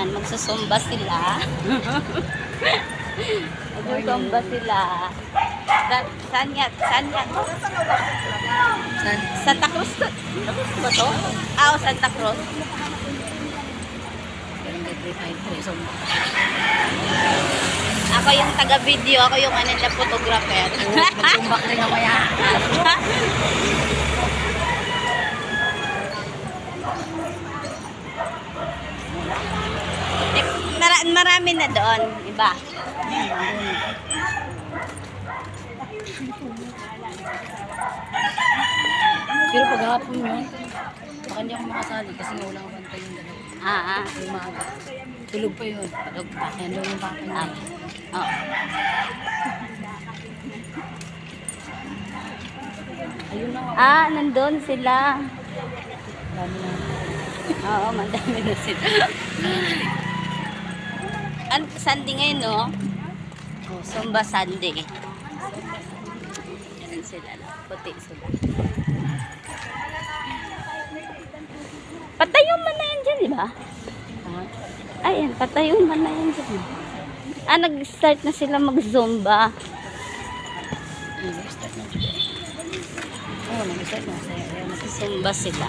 Ayan, magsusumba sila. Magsusumba sila. Saan nga? Santa Cruz? Santa Cruz ba to? Ah, Santa Cruz. Ako yung taga-video, ako yung na photographer. Magtumbak rin mamaya. Marami na doon, iba. Pero paghapon yun, baka hindi ako makasali kasi nga wala akong bantay yung dalawa. Yung maaga. Tulog pa yun. Tulog pa. Yan doon yung papa niya. Oo. Ayun na nga. Nandun sila. Dami na. Oo, madami na sila. Sunday ngayon, no? Oh, Zumba Sunday. Yan sila, no? Puti sila. Patayon man na yan dyan, di ba? Ayan, patayon man na yan dyan. Nag-start na sila mag-Zumba. Nag-start na siya. Oo, nag-start na. Zumba sila.